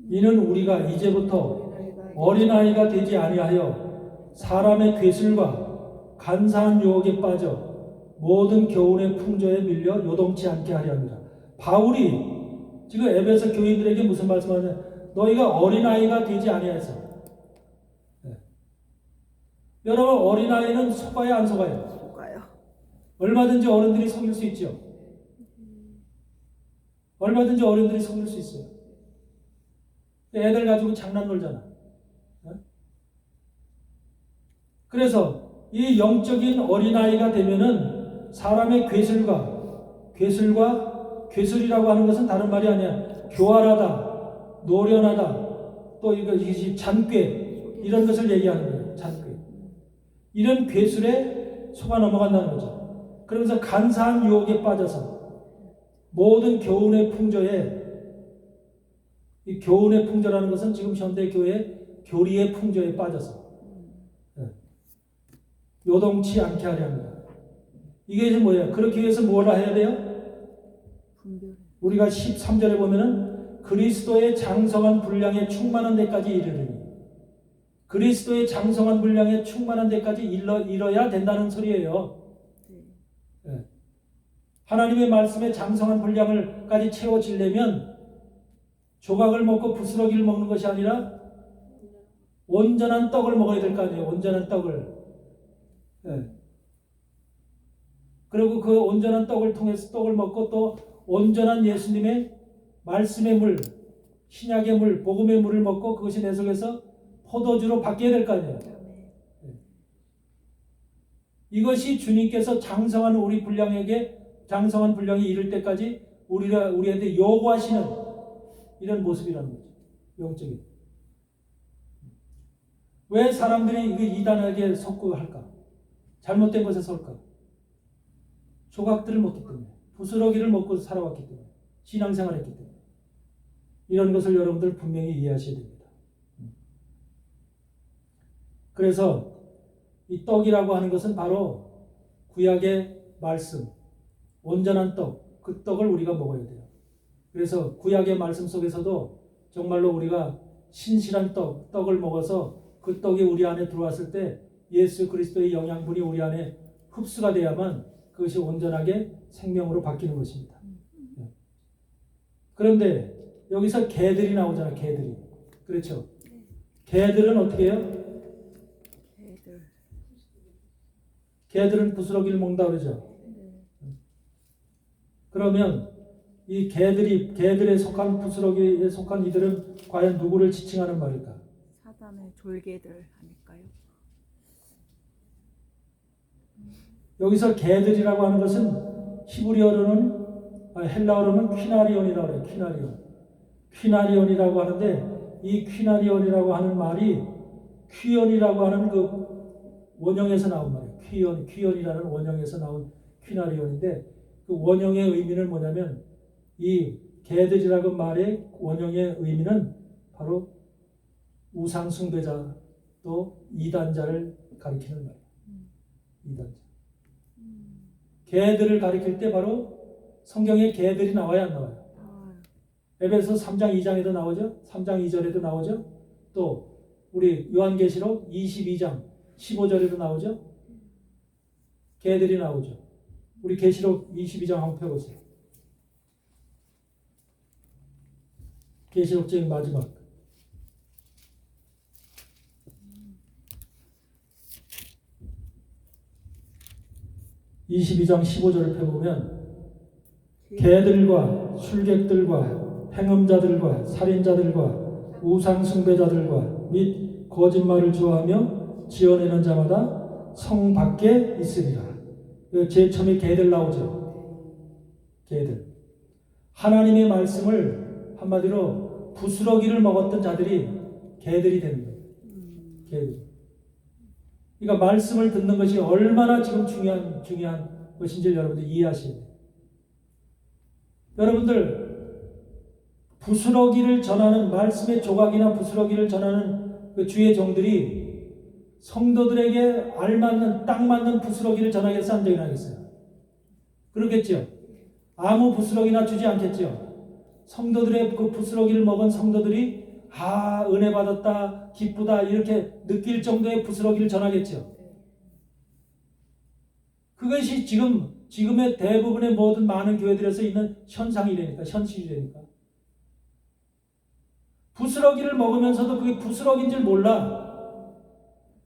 이는 우리가 이제부터 어린아이가 되지 아니하여 사람의 괴술과 간사한 유혹에 빠져 모든 교훈의 풍조에 밀려 요동치 않게 하려 합니다. 바울이 지금 에베소 교인들에게 무슨 말씀하냐? 너희가 어린아이가 되지 아니하여서, 여러분 어린아이는 속아요 안 속아요? 속아요. 얼마든지 어른들이 속일 수 있죠. 얼마든지 어른들이 속일 수 있어요. 애들 가지고 장난 놀잖아. 그래서 이 영적인 어린아이가 되면은 사람의 괴술이라고 하는 것은 다른 말이 아니야. 교활하다, 노련하다, 또 이것이 잔꾀, 이런 것을 얘기하는 거예요. 잔꾀. 이런 괴술에 속아 넘어간다는 거죠. 그러면서 간사한 유혹에 빠져서 모든 교훈의 풍조에, 이 교훈의 풍조라는 것은 지금 현대 교회 교리의 풍조에 빠져서 요동치 않게 하려 합니다. 이게 이제 뭐예요? 그렇게 위해서 뭐라 해야 돼요? 분별. 우리가 13절에 보면은 그리스도의 장성한 분량에 충만한 데까지 이르르니, 그리스도의 장성한 분량에 충만한 데까지 이뤄야 된다는 소리예요. 네. 하나님의 말씀에 장성한 분량을까지 채워지려면 조각을 먹고 부스러기를 먹는 것이 아니라 온전한 떡을 먹어야 될 거 아니에요. 온전한 떡을. 네. 그리고 그 온전한 떡을 통해서 떡을 먹고 또 온전한 예수님의 말씀의 물, 신약의 물, 복음의 물을 먹고 그것이 내 속에서 포도주로 바뀌어야 될 거 아니에요. 네. 이것이 주님께서 장성한 우리 분량에게 장성한 분량이 이를 때까지 우리한테 요구하시는 이런 모습이라는 거죠. 영적인. 왜 사람들이 이거 이단에게 속고 할까? 잘못된 것에 설까? 조각들을 먹기 때문에, 부스러기를 먹고 살아왔기 때문에, 신앙생활을 했기 때문에. 이런 것을 여러분들 분명히 이해하셔야 됩니다. 그래서 이 떡이라고 하는 것은 바로 구약의 말씀, 온전한 떡, 그 떡을 우리가 먹어야 돼요. 그래서 구약의 말씀 속에서도 정말로 우리가 신실한 떡을 먹어서 그 떡이 우리 안에 들어왔을 때 예수 그리스도의 영양분이 우리 안에 흡수가 돼야만 그것이 온전하게 생명으로 바뀌는 것입니다. 그런데 여기서 개들이 나오잖아요. 개들이. 그렇죠? 개들은 어떻게 해요? 개들은 부스러기를 먹는다 그러죠. 그러면 이 개들에 속한 부스러기에 속한 이들은 과연 누구를 지칭하는 말일까? 사단의 졸개들 아닐까요? 여기서 개들이라고 하는 것은 헬라어로는 퀴나리온이라고 해요. 퀴나리온이라고 하는데 이 퀴나리온이라고 하는 말이 퀴온이라고 하는 그 원형에서 나온 말이에요. 퀴온이라는 원형에서 나온 퀴나리온인데 그 원형의 의미는 뭐냐면 이 개들이라고 말의 원형의 의미는 바로 우상 숭배자 또 이단자를 가리키는 말이에요. 이단자. 개들을 가리킬 때 바로 성경에 개들이 나와야 안 나와요? 에베소 3장 2장에도 나오죠. 3장 2절에도 나오죠. 또 우리 요한계시록 22장 15절에도 나오죠. 개들이 나오죠. 우리 계시록 22장 한번 펴보세요. 계시록 제일 마지막. 22장 15절을 펴보면 개들과 술객들과 행음자들과 살인자들과 우상숭배자들과 및 거짓말을 좋아하며 지어내는 자마다 성 밖에 있으리라. 제일 처음에 개들 나오죠. 개들. 하나님의 말씀을 한마디로 부스러기를 먹었던 자들이 개들이 되는 거예요. 개들. 그러니까 말씀을 듣는 것이 얼마나 지금 중요한 것인지 여러분들 이해하셔야 돼요. 여러분들 부스러기를 전하는 말씀의 조각이나 부스러기를 전하는 그 주의 종들이 성도들에게 알맞는 딱 맞는 부스러기를 전하겠어 안 전하겠어요? 그렇겠죠. 아무 부스러기나 주지 않겠죠. 성도들의 그 부스러기를 먹은 성도들이 은혜 받았다, 기쁘다 이렇게 느낄 정도의 부스러기를 전하겠죠. 그것이 지금의 대부분의 모든 많은 교회들에서 있는 현상이라니까, 현실이라니까. 부스러기를 먹으면서도 그게 부스러기인 줄 몰라.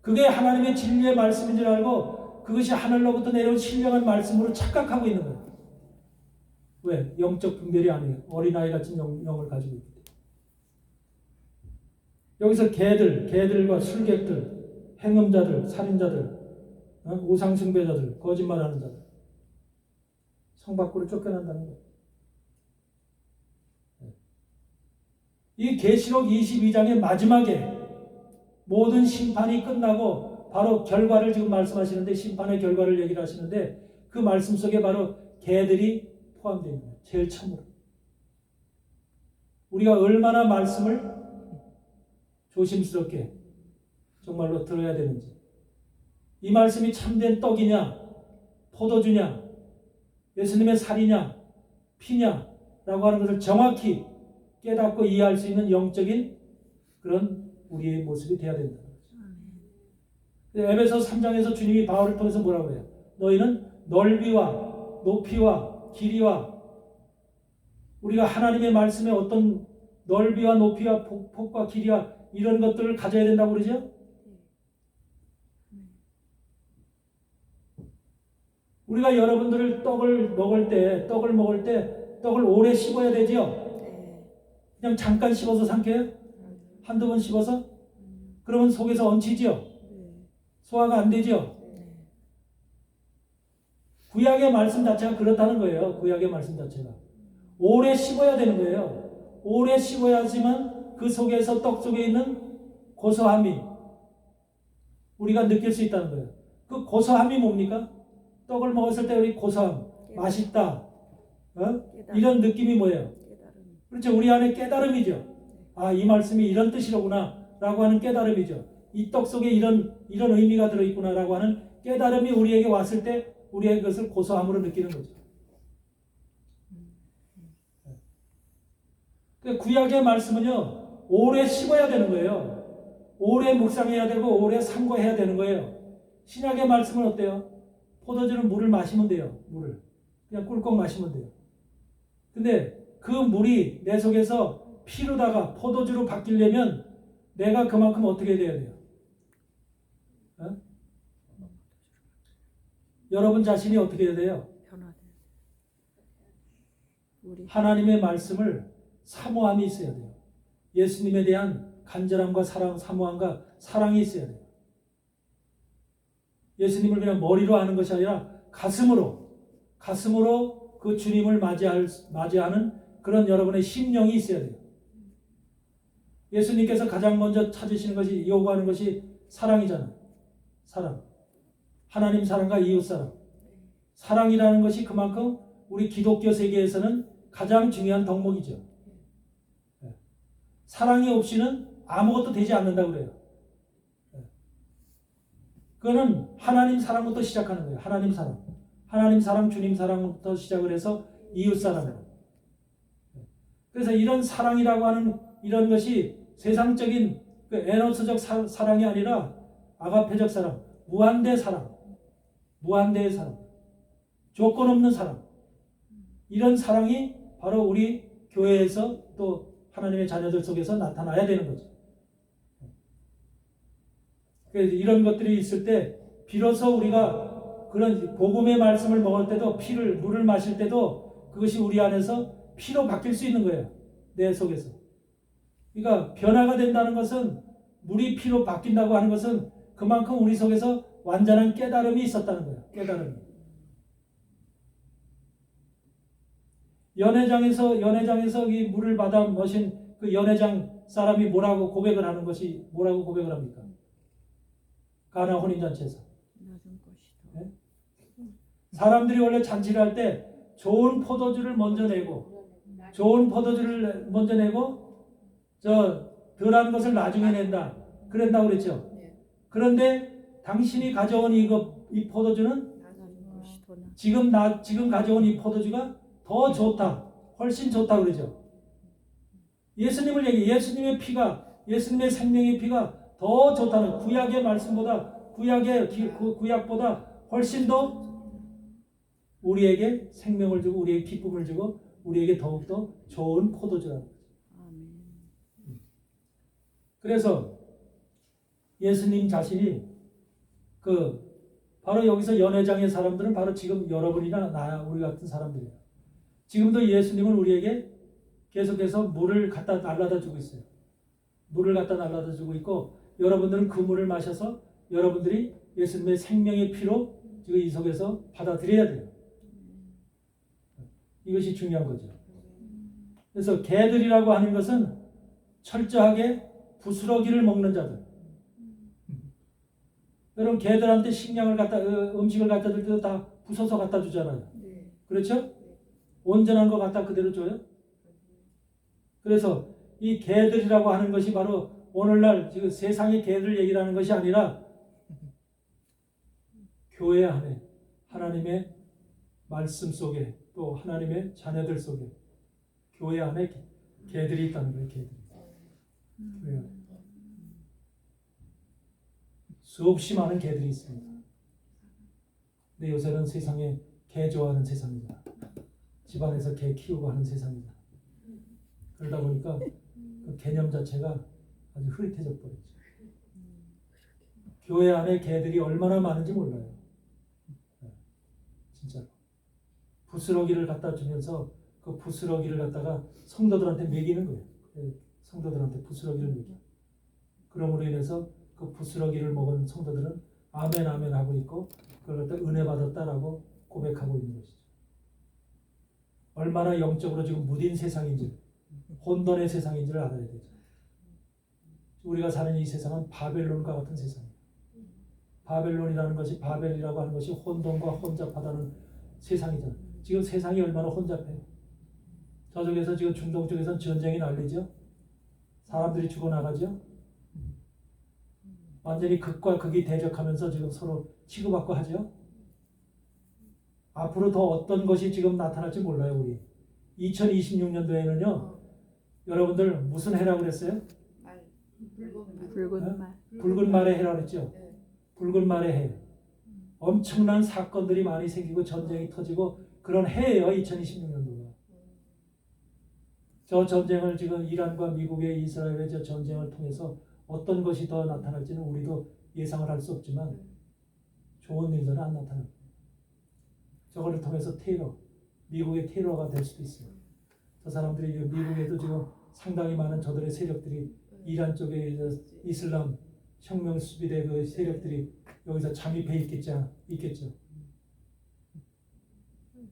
그게 하나님의 진리의 말씀인 줄 알고 그것이 하늘로부터 내려온 신령한 말씀으로 착각하고 있는 거예요. 왜? 영적 분별이 아니에요. 어린아이 같은 영을 가지고 있기 때문에. 여기서 개들과 술객들, 행음자들, 살인자들, 우상숭배자들, 거짓말하는 자들 성 밖으로 쫓겨난다는 거예요. 이 계시록 22장의 마지막에 모든 심판이 끝나고 바로 결과를 지금 말씀하시는데, 심판의 결과를 얘기를 하시는데 그 말씀 속에 바로 개들이 포함되어 있는 거예요. 제일 처음으로. 우리가 얼마나 말씀을 조심스럽게 정말로 들어야 되는지, 이 말씀이 참된 떡이냐 포도주냐 예수님의 살이냐 피냐 라고 하는 것을 정확히 깨닫고 이해할 수 있는 영적인 그런 우리의 모습이 되어야 된다. 에베소 3장에서 주님이 바울을 통해서 뭐라고 해요? 너희는 넓이와 높이와 길이와, 우리가 하나님의 말씀에 어떤 넓이와 높이와 폭과 길이와 이런 것들을 가져야 된다고 그러죠? 우리가 여러분들을 떡을 먹을 때 떡을 오래 씹어야 되죠? 그냥 잠깐 씹어서 삼켜요? 한두 번 씹어서? 그러면 속에서 얹히죠? 소화가 안 되죠? 구약의 말씀 자체가 그렇다는 거예요. 구약의 말씀 자체가 오래 씹어야 되는 거예요. 오래 씹어야지만 그 속에서 떡 속에 있는 고소함이 우리가 느낄 수 있다는 거예요. 그 고소함이 뭡니까? 떡을 먹었을 때 우리 고소함, 맛있다, 이런 느낌이 뭐예요? 그렇죠. 우리 안에 깨달음이죠. 아, 이 말씀이 이런 뜻이로구나 라고 하는 깨달음이죠. 이 떡 속에 이런 의미가 들어있구나 라고 하는 깨달음이 우리에게 왔을 때 우리의 그것을 고소함으로 느끼는 거죠. 구약의 말씀은요, 오래 씹어야 되는 거예요. 오래 묵상해야 되고 오래 삼고해야 되는 거예요. 신약의 말씀은 어때요? 포도주는 물을 마시면 돼요. 물을 그냥 꿀꺽 마시면 돼요. 근데 그 물이 내 속에서 피로다가 포도주로 바뀌려면 내가 그만큼 어떻게 돼야 돼요? 여러분 자신이 어떻게 해야 돼요? 하나님의 말씀을 사모함이 있어야 돼요. 예수님에 대한 간절함과 사랑, 사모함과 사랑이 있어야 돼요. 예수님을 그냥 머리로 아는 것이 아니라 가슴으로 그 주님을 맞이하는 그런 여러분의 심령이 있어야 돼요. 예수님께서 가장 먼저 찾으시는 것이, 요구하는 것이 사랑이잖아요. 사랑. 하나님 사랑과 이웃 사랑. 사랑이라는 것이 그만큼 우리 기독교 세계에서는 가장 중요한 덕목이죠. 사랑이 없이는 아무것도 되지 않는다고 그래요. 그거는 하나님 사랑부터 시작하는 거예요. 하나님 사랑, 주님 사랑부터 시작을 해서 이웃 사랑으로. 그래서 이런 사랑이라고 하는 이런 것이 세상적인 그 에너스적 사랑이 아니라 아가페적 사랑, 무한대의 사랑, 조건 없는 사랑. 이런 사랑이 바로 우리 교회에서 또 하나님의 자녀들 속에서 나타나야 되는 거죠. 그래서 이런 것들이 있을 때 비로소 우리가 그런 복음의 말씀을 먹을 때도 물을 마실 때도 그것이 우리 안에서 피로 바뀔 수 있는 거예요. 내 속에서. 그러니까 변화가 된다는 것은, 물이 피로 바뀐다고 하는 것은 그만큼 우리 속에서 완전한 깨달음이 있었다는 거예요. 깨달음이. 연회장에서 이 물을 받아 마신 그 연회장 사람이 뭐라고 고백을 합니까? 가나 혼인잔치에서. 네? 사람들이 원래 잔치를 할 때 좋은 포도주를 먼저 내고 덜한 것을 나중에 낸다. 그랬다고 그랬죠. 그런데 당신이 가져온 이 포도주는 지금 가져온 이 포도주가 더 좋다. 훨씬 좋다 그러죠. 예수님의 피가, 예수님의 생명의 피가 더 좋다는, 구약의 말씀보다, 구약보다 훨씬 더 우리에게 생명을 주고 우리에게 기쁨을 주고 우리에게 더욱더 좋은 포도주라는 거죠. 그래서 예수님 자신이 바로 여기서 연회장의 사람들은 바로 지금 여러분이나 나 우리 같은 사람들이에요. 지금도 예수님은 우리에게 계속해서 물을 갖다 날라다 주고 있어요. 물을 갖다 날라다 주고 있고 여러분들은 그 물을 마셔서 여러분들이 예수님의 생명의 피로 지금 이 속에서 받아들여야 돼요. 이것이 중요한 거죠. 그래서 개들이라고 하는 것은 철저하게 부스러기를 먹는 자들. 여러분 개들한테 식량을 음식을 갖다 줄 때도 다 부숴서 갖다 주잖아요. 네. 그렇죠? 온전한 거 갖다 그대로 줘요. 그래서 이 개들이라고 하는 것이 바로 오늘날 지금 세상의 개들 얘기를 하는 것이 아니라 교회 안에 하나님의 말씀 속에 또 하나님의 자녀들 속에 교회 안에 개들이 있다는 거예요. 개들이. 교회 안에. 수없이 많은 개들이 있습니다. 근데 요새는 세상에 개 좋아하는 세상이다. 집안에서 개 키우고 하는 세상이다. 그러다 보니까 그 개념 자체가 아주 흐릿해져 버렸죠. 교회 안에 개들이 얼마나 많은지 몰라요. 진짜로. 부스러기를 갖다 주면서 그 부스러기를 갖다가 성도들한테 먹이는 거예요. 성도들한테 부스러기를 먹여. 그러므로 인해서 그 부스러기를 먹은 성도들은 아멘 아멘 하고 있고 그걸 갖다 은혜 받았다라고 고백하고 있는 것이죠. 얼마나 영적으로 지금 무딘 세상인지 혼돈의 세상인지를 알아야 되죠. 우리가 사는 이 세상은 바벨론과 같은 세상이에요. 바벨론이라는 것이 바벨이라고 하는 것이 혼돈과 혼잡하다는 세상이잖아요. 지금 세상이 얼마나 혼잡해요. 저쪽에서 지금 중동 쪽에서는 전쟁이 난리죠. 사람들이 죽어나가죠. 완전히 극과 극이 대적하면서 지금 서로 치고받고 하죠. 앞으로 더 어떤 것이 지금 나타날지 몰라요. 우리 2026년도에는요. 여러분들 무슨 해라고 그랬어요? 붉은 말. 붉은 말의 해라고 그랬죠. 네. 붉은 말의 해. 엄청난 사건들이 많이 생기고 전쟁이 터지고 그런 해예요. 2026년도가. 저 전쟁을 지금 이란과 미국의 이스라엘의 저 전쟁을 통해서 어떤 것이 더 나타날지는 우리도 예상을 할 수 없지만 좋은 일들은 안 나타납니다. 저거를 통해서 테러, 미국의 테러가 될 수도 있어요. 저 사람들이 미국에도 지금 상당히 많은 저들의 세력들이 이란 쪽에 이슬람 혁명 수비대 그 세력들이 여기서 잠입해 있겠죠.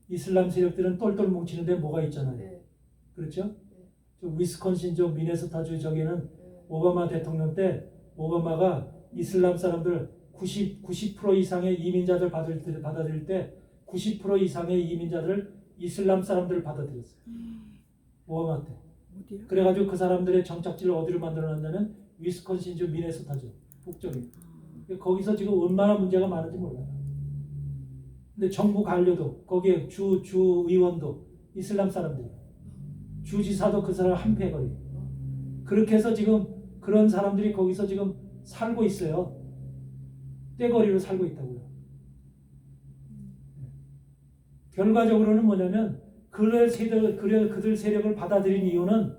이슬람 세력들은 똘똘 뭉치는데 뭐가 있잖아요. 네. 그렇죠? 저 위스콘신 미네소타주 저기는 오바마 대통령 때 오바마가 이슬람 사람들 90% 이상의 이민자들 받아들일 때 90% 이상의 이민자들을 이슬람 사람들을 받아들였어요. 오바마 때. 어디요? 그래가지고 그 사람들의 정착지를 어디로 만들어놨냐면 위스콘신주 미네소타주 북쪽에. 거기서 지금 얼마나 문제가 많은지 몰라요. 근데 정부 관료도 거기에 주 의원도 이슬람 사람들이에요. 주지사도 그 사람을 한패거리에요. 그렇게 해서 지금 그런 사람들이 거기서 지금 살고 있어요. 떼거리로 살고 있다고요. 결과적으로는 뭐냐면 그들 세력을 받아들인 이유는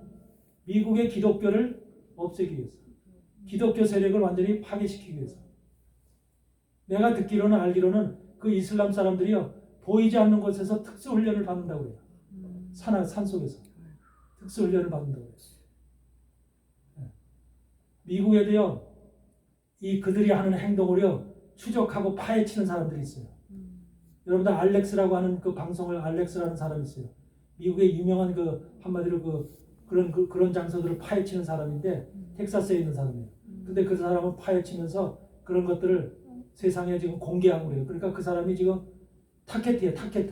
미국의 기독교를 없애기 위해서. 기독교 세력을 완전히 파괴시키기 위해서. 내가 듣기로는 알기로는 그 이슬람 사람들이요. 보이지 않는 곳에서 특수훈련을 받는다고 해요. 산 속에서. 특수훈련을 받는다고 해요. 미국에도요. 그들이 하는 행동을요. 추적하고 파헤치는 사람들이 있어요. 여러분들 알렉스라고 하는 그 방송을 알렉스라는 사람이 있어요. 미국의 유명한 한마디로 그런 장소들을 파헤치는 사람인데 텍사스에 있는 사람이에요. 근데 그 사람은 파헤치면서 그런 것들을 세상에 지금 공개한 거예요. 그러니까 그 사람이 지금 타켓이에요. 타켓.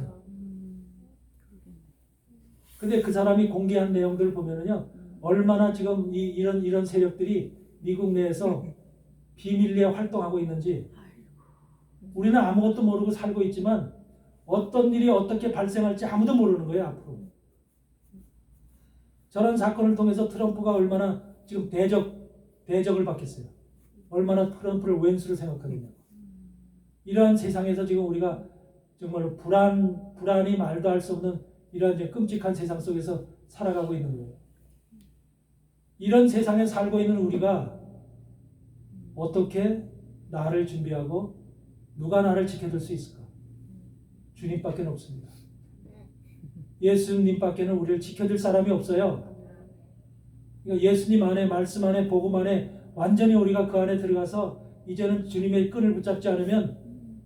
근데 그 사람이 공개한 내용들을 보면은요. 얼마나 지금 이런 세력들이 미국 내에서 비밀리에 활동하고 있는지 우리는 아무것도 모르고 살고 있지만 어떤 일이 어떻게 발생할지 아무도 모르는 거예요. 앞으로. 저런 사건을 통해서 트럼프가 얼마나 지금 대적을 받겠어요. 얼마나 트럼프를 왼수로 생각하느냐. 이러한 세상에서 지금 우리가 정말로 불안이 말도 할 수 없는 이러한 이제 끔찍한 세상 속에서 살아가고 있는 거예요. 이런 세상에 살고 있는 우리가 어떻게 나를 준비하고 누가 나를 지켜줄 수 있을까? 주님밖에 없습니다. 예수님밖에는 우리를 지켜줄 사람이 없어요. 그러니까 예수님 안에, 말씀 안에, 복음 안에 완전히 우리가 그 안에 들어가서 이제는 주님의 끈을 붙잡지 않으면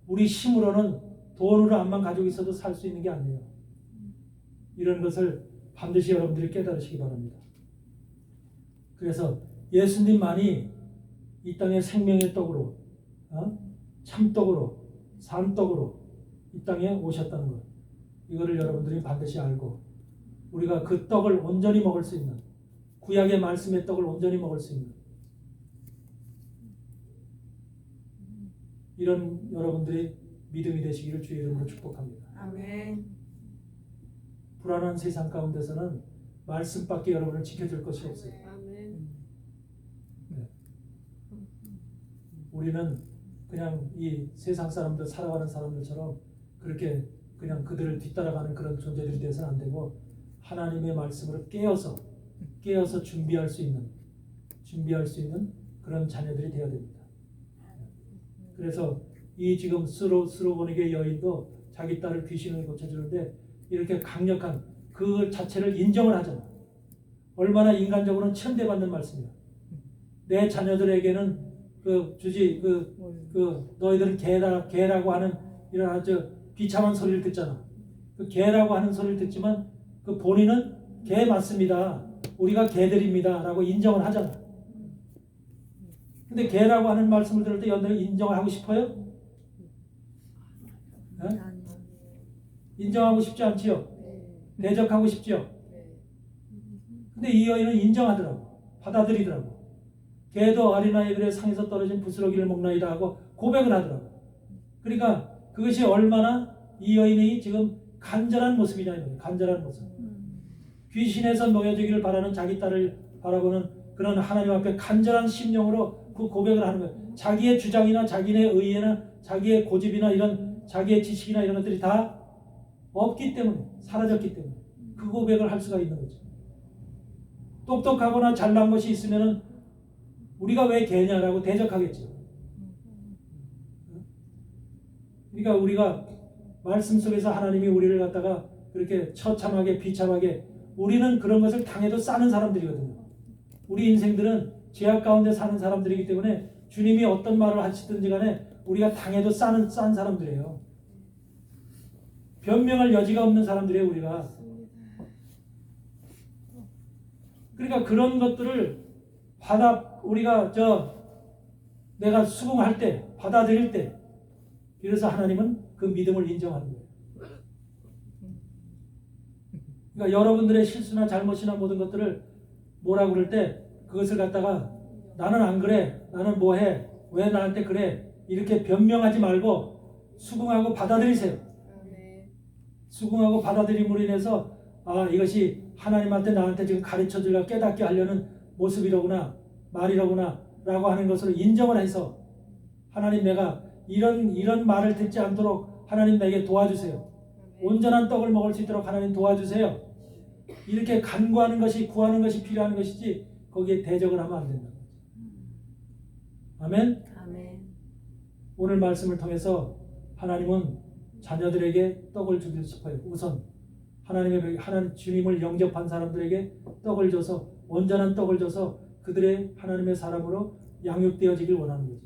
우리 힘으로는 돈으로 암만 가지고 있어도 살 수 있는 게 아니에요. 이런 것을 반드시 여러분들이 깨달으시기 바랍니다. 그래서 예수님만이 이 땅의 생명의 떡으로, 참떡으로, 산떡으로 이 땅에 오셨다는 것, 이거를 여러분들이 반드시 알고 우리가 그 떡을 온전히 먹을 수 있는, 구약의 말씀의 떡을 온전히 먹을 수 있는 이런 여러분들이 믿음이 되시기를 주의 이름으로 축복합니다. 아멘. 불안한 세상 가운데서는 말씀밖에 여러분을 지켜줄 것이 없어요. 아멘. 네. 우리는 그냥 이 세상 사람들, 살아가는 사람들처럼 그렇게 그냥 그들을 뒤따라가는 그런 존재들이 되어서는 안 되고 하나님의 말씀으로 깨어서 준비할 수 있는 그런 자녀들이 되어야 됩니다. 그래서 이 지금 스로보니게 여인도 자기 딸을 귀신을 고쳐주는데 이렇게 강력한 그 자체를 인정을 하잖아. 얼마나 인간적으로는 천대받는 말씀이야. 내 자녀들에게는 너희들은 개라고 하는 이런 아주 비참한 소리를 듣잖아. 그 개라고 하는 소리를 듣지만 그 본인은 개 맞습니다. 우리가 개들입니다. 라고 인정을 하잖아. 근데 개라고 하는 말씀을 들을 때 여러분들 인정을 하고 싶어요? 네? 인정하고 싶지 않지요? 대적하고 싶지요? 근데 이 여인은 인정하더라고. 받아들이더라고. 개도 어린아이들의 상에서 떨어진 부스러기를 먹나이다 하고 고백을 하더라고. 그러니까 그것이 얼마나 이 여인이 지금 간절한 모습이냐 이거예요. 간절한 모습. 귀신에서 놓여지기를 바라는 자기 딸을 바라보는 그런 하나님 앞에 간절한 심령으로 그 고백을 하는 거예요. 자기의 주장이나 자기의 의의나 자기의 고집이나 이런 자기의 지식이나 이런 것들이 다 없기 때문에, 사라졌기 때문에 그 고백을 할 수가 있는 거죠. 똑똑하거나 잘난 것이 있으면은 우리가 왜 개냐라고 대적하겠죠. 그러니까 우리가 말씀 속에서 하나님이 우리를 갖다가 그렇게 처참하게 비참하게, 우리는 그런 것을 당해도 싸는 사람들이거든요. 우리 인생들은 죄악 가운데 사는 사람들이기 때문에 주님이 어떤 말을 하시든지 간에 우리가 당해도 싼 사람들이에요. 변명할 여지가 없는 사람들이에요, 우리가. 그러니까 그런 것들을 우리가 내가 수긍할 때, 받아들일 때, 그래서 하나님은 그 믿음을 인정하는 거예요. 그러니까 여러분들의 실수나 잘못이나 모든 것들을 뭐라고 그럴 때 그것을 갖다가 나는 안 그래, 나는 뭐해, 왜 나한테 그래, 이렇게 변명하지 말고 수긍하고 받아들이세요. 수긍하고 받아들임으로 인해서 이것이 하나님한테 나한테 지금 가르쳐주려고 깨닫게 하려는 모습이로구나, 말이로구나 라고 하는 것을 인정을 해서 하나님, 내가 이런 말을 듣지 않도록 하나님 내게 도와주세요. 온전한 떡을 먹을 수 있도록 하나님 도와주세요. 이렇게 간구하는 것이, 구하는 것이 필요한 것이지 거기에 대적을 하면 안 된다. 아멘? 아멘. 오늘 말씀을 통해서 하나님은 자녀들에게 떡을 주고 싶어요. 우선 하나님 주님을 영접한 사람들에게 떡을 줘서, 온전한 떡을 줘서 그들의 하나님의 사람으로 양육되어지길 원하는 거죠.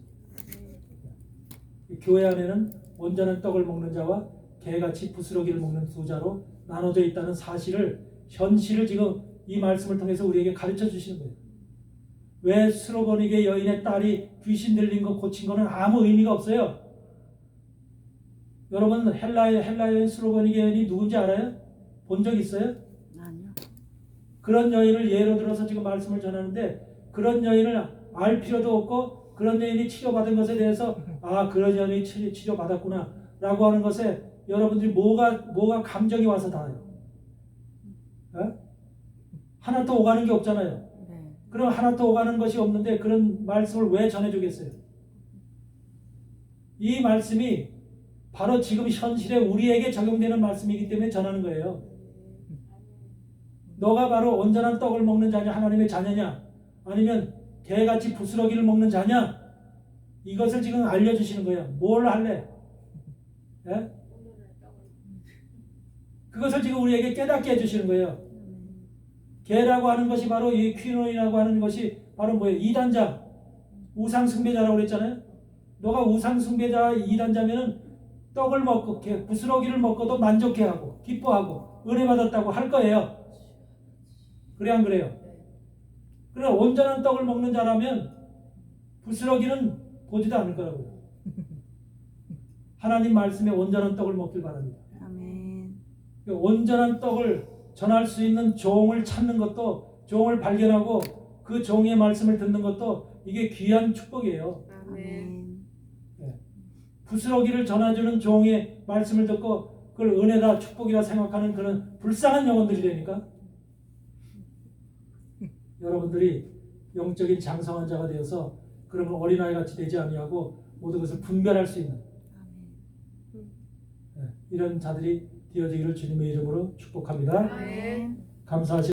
교회 안에는 온전한 떡을 먹는 자와 개같이 부스러기를 먹는 두 자로 나눠져 있다는 현실을 지금 이 말씀을 통해서 우리에게 가르쳐 주시는 거예요. 왜 스로보니게 여인의 딸이 귀신 들린 거 고친 거는 아무 의미가 없어요. 여러분, 헬라 여인 스로보니게 여인이 누군지 알아요? 본 적 있어요? 아니요. 그런 여인을 예로 들어서 지금 말씀을 전하는데, 그런 여인을 알 필요도 없고 그런 여인이 치료받은 것에 대해서 그런 여인이 치료받았구나 라고 하는 것에 여러분들이 뭐가 감정이 와서 닿아요? 하나도 오가는 게 없잖아요. 네. 그럼 하나도 오가는 것이 없는데 그런 말씀을 왜 전해주겠어요? 이 말씀이 바로 지금 현실에 우리에게 적용되는 말씀이기 때문에 전하는 거예요. 너가 바로 온전한 떡을 먹는 자냐, 하나님의 자녀냐, 아니면 개같이 부스러기를 먹는 자냐, 이것을 지금 알려주시는 거예요. 뭘 할래? 예? 그것을 지금 우리에게 깨닫게 해주시는 거예요. 아멘. 개라고 하는 것이 바로 이 퀴논이라고 하는 것이 바로 뭐예요? 이단자, 우상숭배자라고 그랬잖아요. 너가 우상숭배자 이단자면은 떡을 먹고 부스러기를 먹고도 만족해하고 기뻐하고 은혜 받았다고 할 거예요. 그래 안 그래요? 그러나 온전한 떡을 먹는 자라면 부스러기는 보지도 않을 거라고요. 하나님 말씀에 온전한 떡을 먹길 바랍니다. 아멘. 온전한 떡을 전할 수 있는 종을 찾는 것도, 종을 발견하고 그 종의 말씀을 듣는 것도 이게 귀한 축복이에요. 아멘. 부스러기를 전해주는 종의 말씀을 듣고 그걸 은혜다 축복이라 생각하는 그런 불쌍한 영혼들이 되니까 여러분들이 영적인 장성한 자가 되어서 그런 어린아이같이 되지 아니하고 모든 것을 분별할 수 있는 이런 자들이 되어지기를 주님의 이름으로 축복합니다. 아멘. 감사하시